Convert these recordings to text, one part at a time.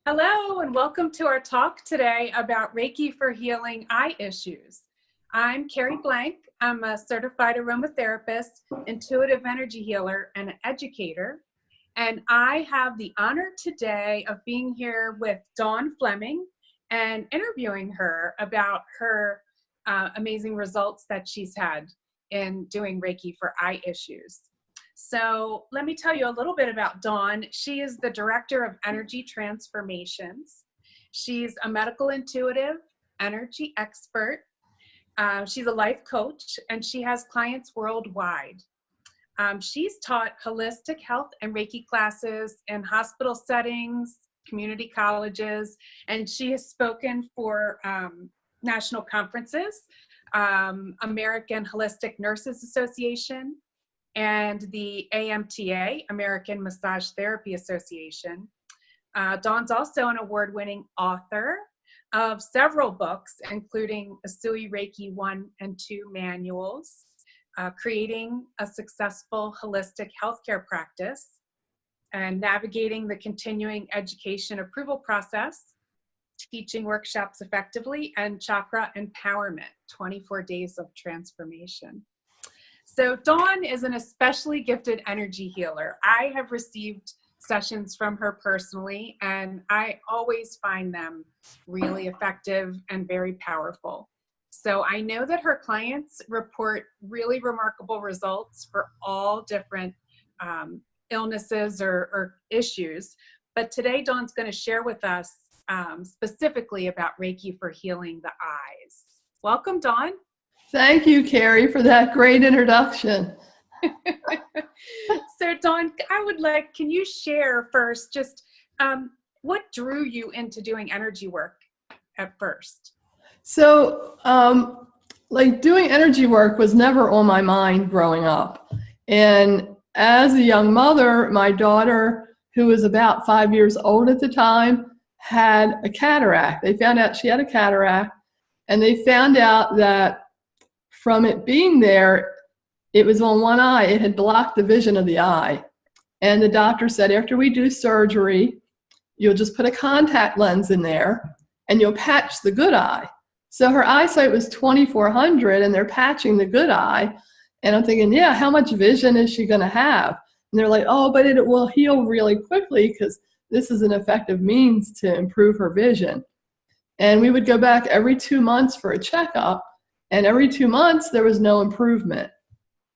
Hello, and welcome to our talk today about Reiki for healing eye issues. I'm Carrie Blank. I'm a certified aromatherapist, intuitive energy healer, and an educator. And I have the honor today of being here with Dawn Fleming and interviewing her about her amazing results that she's had in doing Reiki for eye issues. So let me tell you a little bit about Dawn. She is the Director of Energy Transformations. She's a medical intuitive, energy expert. She's a life coach, and she has clients worldwide. She's taught holistic health and Reiki classes in hospital settings, community colleges, and she has spoken for national conferences, American Holistic Nurses Association, and the AMTA, American Massage Therapy Association. Dawn's also an award-winning author of several books, including Asui Reiki 1 and 2 manuals, Creating a Successful Holistic Healthcare Practice, and Navigating the Continuing Education Approval Process, Teaching Workshops Effectively, and Chakra Empowerment, 24 Days of Transformation. So Dawn is an especially gifted energy healer. I have received sessions from her personally, and I always find them really effective and very powerful. So I know that her clients report really remarkable results for all different illnesses or issues. But today, Dawn's going to share with us specifically about Reiki for healing the eyes. Welcome, Dawn. Thank you, Carrie, for that great introduction. So, Dawn, can you share first just what drew you into doing energy work at first? So, doing energy work was never on my mind growing up. And as a young mother, my daughter, who was about 5 years old at the time, had a cataract. They found out she had a cataract, and they found out that from it being there, it was on one eye. It had blocked the vision of the eye. And the doctor said, after we do surgery, you'll just put a contact lens in there and you'll patch the good eye. So her eyesight was 2400 and they're patching the good eye. And I'm thinking, yeah, how much vision is she going to have? And they're like, oh, but it will heal really quickly because this is an effective means to improve her vision. And we would go back every 2 months for a checkup. And every 2 months, there was no improvement.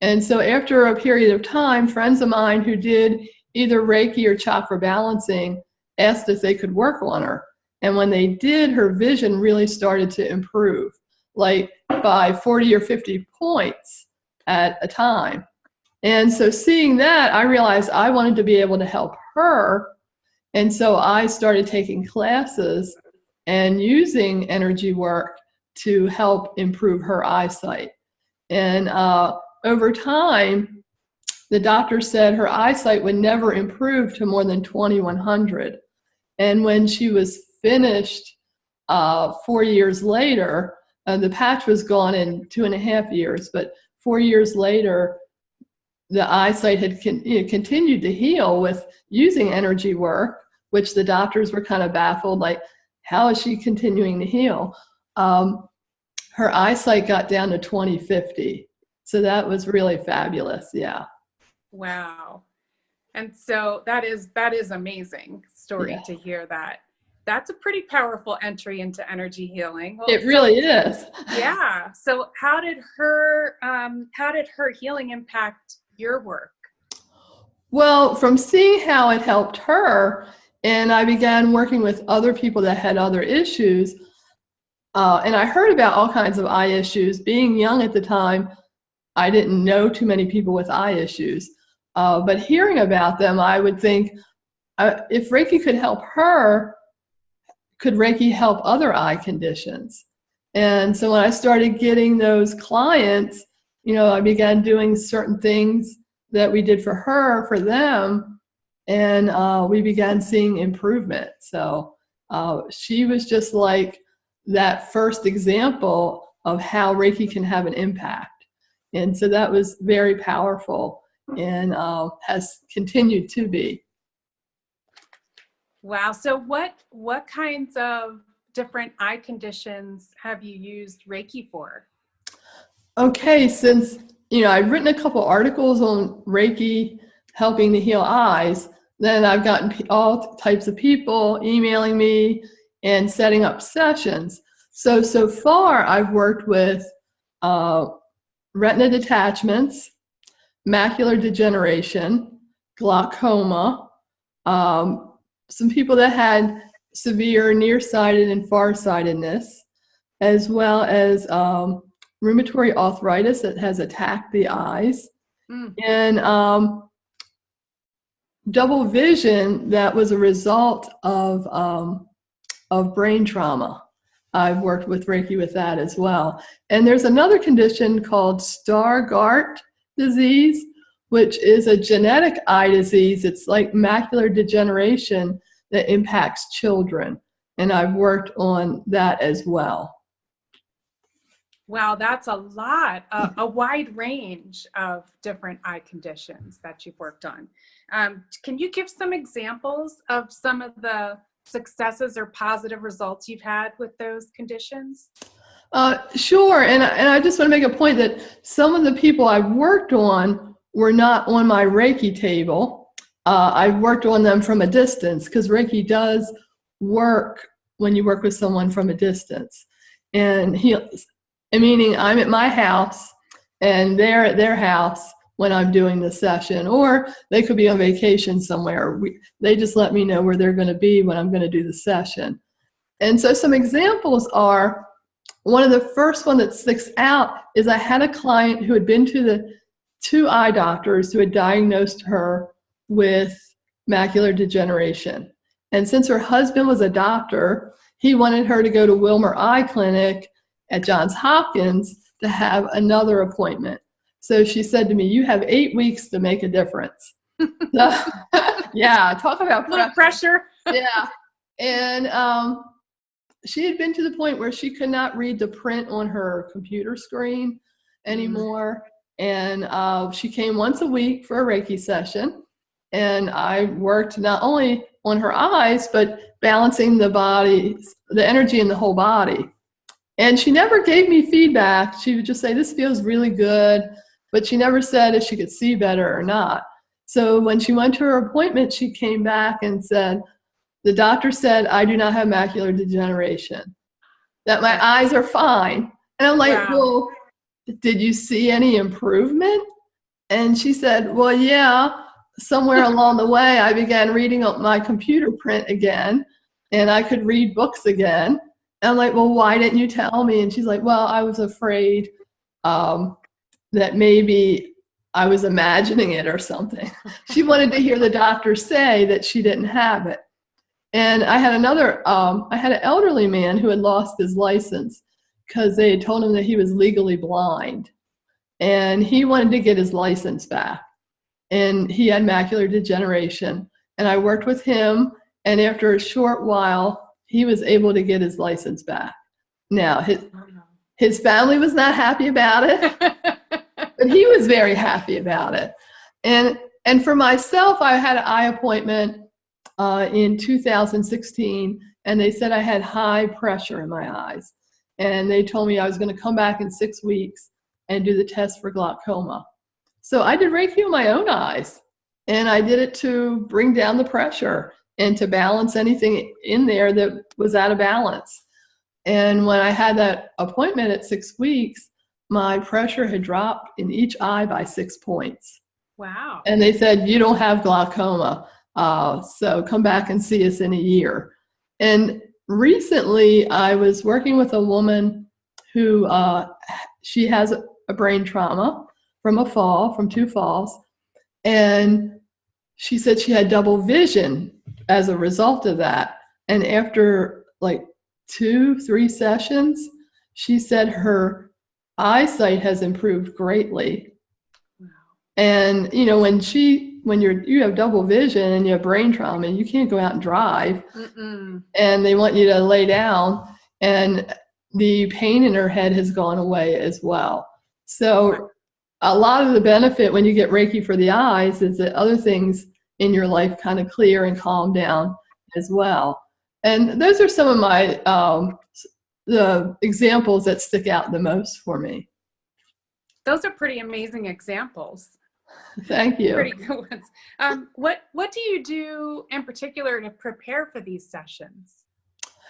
And so after a period of time, friends of mine who did either Reiki or chakra balancing asked if they could work on her. And when they did, her vision really started to improve, like by 40 or 50 points at a time. And so seeing that, I realized I wanted to be able to help her. And so I started taking classes and using energy work to help improve her eyesight. And over time, the doctor said her eyesight would never improve to more than 2100. And when she was finished 4 years later, the patch was gone in 2.5 years, but 4 years later, the eyesight had continued to heal with using energy work, which the doctors were kind of baffled, like, how is she continuing to heal? Her eyesight got down to 20/50. So that was really fabulous. Yeah. Wow. And so that is amazing story to hear that. That's a pretty powerful entry into energy healing. Well, it really is. Yeah. So how did her healing impact your work? Well, from seeing how it helped her, and I began working with other people that had other issues, and I heard about all kinds of eye issues. Being young at the time, I didn't know too many people with eye issues. But hearing about them, I would think, if Reiki could help her, could Reiki help other eye conditions? And so when I started getting those clients, I began doing certain things that we did for her, for them, and we began seeing improvement. So she was just like that first example of how Reiki can have an impact. And so that was very powerful and has continued to be. Wow. So what kinds of different eye conditions have you used Reiki for? Okay, since I've written a couple articles on Reiki helping to heal eyes, then I've gotten all types of people emailing me and setting up sessions. So far, I've worked with uh, retina detachments, macular degeneration, glaucoma, some people that had severe nearsighted and farsightedness, as well as rheumatoid arthritis that has attacked the eyes, and double vision that was a result of brain trauma. I've worked with Reiki with that as well. And there's another condition called Stargardt disease, which is a genetic eye disease. It's like macular degeneration that impacts children. And I've worked on that as well. Wow, that's a lot, a wide range of different eye conditions that you've worked on. Can you give some examples of some of the successes or positive results you've had with those conditions? Sure, and I just want to make a point that some of the people I've worked on were not on my Reiki table. I've worked on them from a distance because Reiki does work when you work with someone from a distance. And meaning I'm at my house and they're at their house when I'm doing the session, or they could be on vacation somewhere. They just let me know where they're going to be when I'm going to do the session. And so some examples are, one of the first one that sticks out is I had a client who had been to the 2 eye doctors who had diagnosed her with macular degeneration. And since her husband was a doctor, he wanted her to go to Wilmer Eye Clinic at Johns Hopkins to have another appointment. So she said to me, "You have 8 weeks to make a difference." Yeah, talk about pressure. Yeah. And she had been to the point where she could not read the print on her computer screen anymore. And she came once a week for a Reiki session. And I worked not only on her eyes, but balancing the body, the energy in the whole body. And she never gave me feedback. She would just say, "This feels really good," but she never said if she could see better or not. So when she went to her appointment, she came back and said, "The doctor said I do not have macular degeneration, that my eyes are fine." And I'm like, Wow. "Well, did you see any improvement?" And she said, "Well, yeah, somewhere along the way, I began reading up my computer print again, and I could read books again." And I'm like, "Well, why didn't you tell me?" And she's like, "Well, I was afraid that maybe I was imagining it or something." She wanted to hear the doctor say that she didn't have it. And I had I had an elderly man who had lost his license because they had told him that he was legally blind. And he wanted to get his license back. And he had macular degeneration. And I worked with him. And after a short while, he was able to get his license back. Now, his family was not happy about it, but he was very happy about it. And for myself, I had an eye appointment in 2016, and they said I had high pressure in my eyes. And they told me I was going to come back in 6 weeks and do the test for glaucoma. So I did Reiki on my own eyes, and I did it to bring down the pressure and to balance anything in there that was out of balance. And when I had that appointment at 6 weeks, my pressure had dropped in each eye by 6 points. Wow. And they said, "You don't have glaucoma. So come back and see us in a year." And recently I was working with a woman who she has a brain trauma from a fall, from 2 falls. And she said she had double vision as a result of that. And after like 2-3 sessions, she said her eyesight has improved greatly. Wow. And when you have double vision and you have brain trauma, you can't go out and drive. And they want you to lay down, and the pain in her head has gone away as well. So a lot of the benefit when you get Reiki for the eyes is that other things in your life kind of clear and calm down, as well. And those are some of my the examples that stick out the most for me. Those are pretty amazing examples. Thank you. Pretty good ones. What do you do in particular to prepare for these sessions?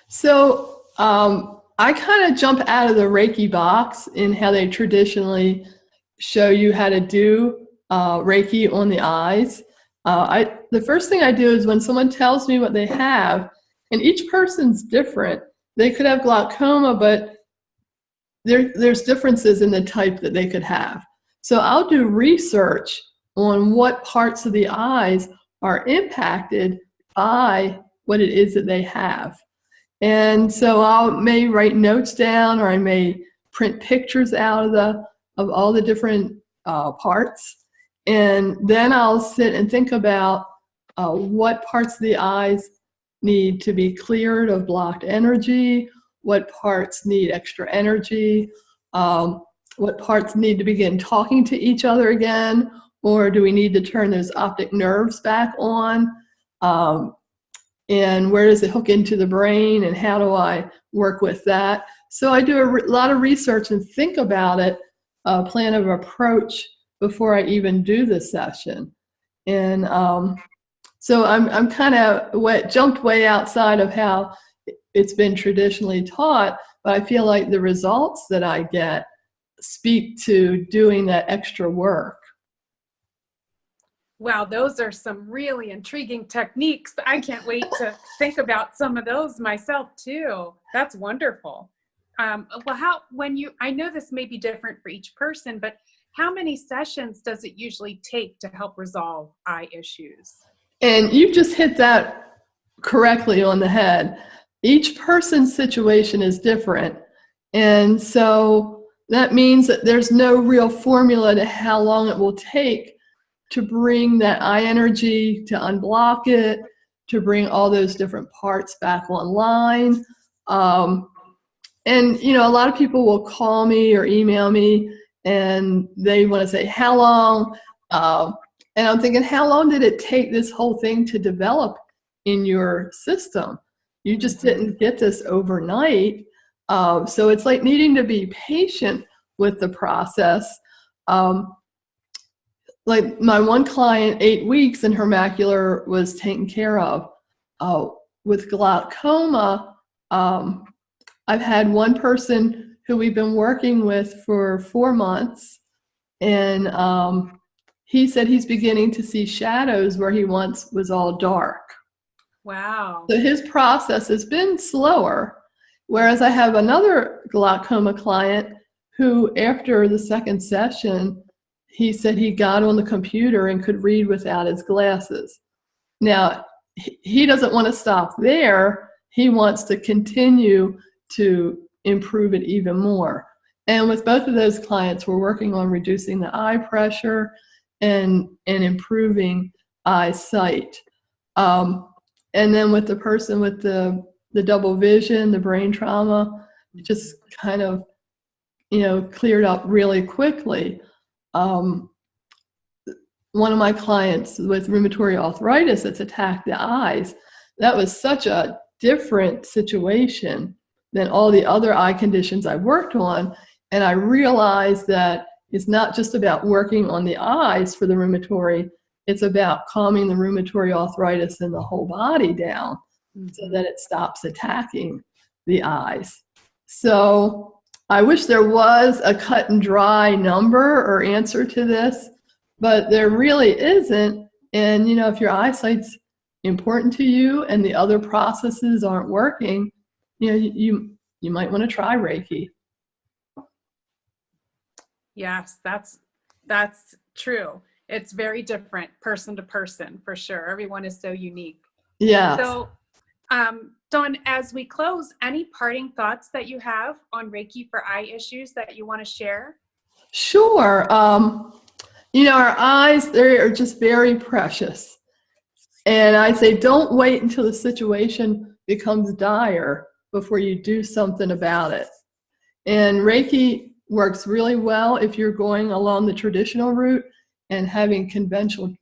So I kind of jump out of the Reiki box in how they traditionally show you how to do Reiki on the eyes. The first thing I do is when someone tells me what they have, and each person's different. They could have glaucoma, but there's differences in the type that they could have. So I'll do research on what parts of the eyes are impacted by what it is that they have. And so I may write notes down, or I may print pictures out of all the different parts. And then I'll sit and think about what parts of the eyes need to be cleared of blocked energy, what parts need extra energy, what parts need to begin talking to each other again, or do we need to turn those optic nerves back on? And where does it hook into the brain, and how do I work with that? So I do a lot of research and think about it, plan of approach before I even do the session. And so I'm kind of jumped way outside of how it's been traditionally taught, but I feel like the results that I get speak to doing that extra work. Wow, those are some really intriguing techniques. I can't wait to think about some of those myself too. That's wonderful. Well, I know this may be different for each person, but how many sessions does it usually take to help resolve eye issues? And you just hit that correctly on the head. Each person's situation is different. And so that means that there's no real formula to how long it will take to bring that eye energy, to unblock it, to bring all those different parts back online. And, a lot of people will call me or email me, and they want to say, how long? And I'm thinking, how long did it take this whole thing to develop in your system? You just didn't get this overnight. So it's like needing to be patient with the process. Like my one client, 8 weeks and her macular was taken care of. With glaucoma, I've had one person who we've been working with for 4 months, and he said he's beginning to see shadows where he once was all dark. Wow. So his process has been slower, whereas I have another glaucoma client who, after the second session, he said he got on the computer and could read without his glasses. Now, he doesn't want to stop there. He wants to continue to improve it even more. And with both of those clients, we're working on reducing the eye pressure and improving eyesight. And then with the person with the double vision, the brain trauma, it just kind of, cleared up really quickly. One of my clients with rheumatoid arthritis that's attacked the eyes, that was such a different situation than all the other eye conditions I worked on. And I realized that it's not just about working on the eyes for the rheumatoid, it's about calming the rheumatoid arthritis in the whole body down so that it stops attacking the eyes. So I wish there was a cut and dry number or answer to this, but there really isn't. And, if your eyesight's important to you and the other processes aren't working, you might want to try Reiki. Yes, that's true. It's very different person to person, for sure. Everyone is so unique. Yeah. So, Dawn, as we close, any parting thoughts that you have on Reiki for eye issues that you want to share? Sure. Our eyes, they are just very precious. And I say, don't wait until the situation becomes dire before you do something about it. And Reiki works really well if you're going along the traditional route and having conventional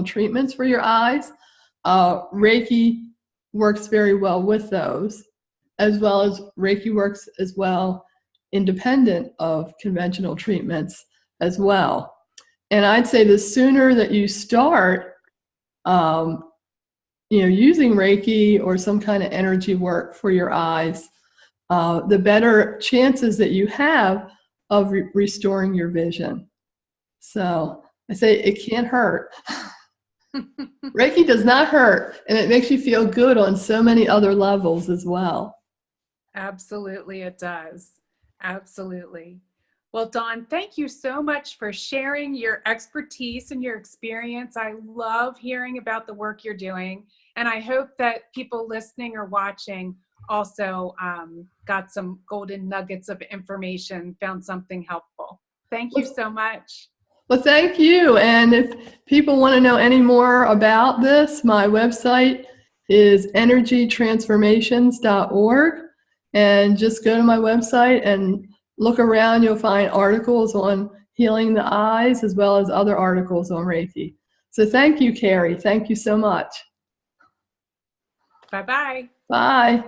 treatments for your eyes. Reiki works very well with those, as well as Reiki works as well independent of conventional treatments as well. And I'd say the sooner that you start, using Reiki or some kind of energy work for your eyes, the better chances that you have of restoring your vision. So I say it can't hurt. Reiki does not hurt, and it makes you feel good on so many other levels as well. Absolutely, it does. Absolutely. Well, Dawn, thank you so much for sharing your expertise and your experience. I love hearing about the work you're doing, and I hope that people listening or watching also got some golden nuggets of information, found something helpful. Thank you so much. Well, thank you. And if people want to know any more about this, my website is energytransformations.org. And just go to my website and look around. You'll find articles on healing the eyes as well as other articles on Reiki. So thank you, Carrie. Thank you so much. Bye-bye. Bye.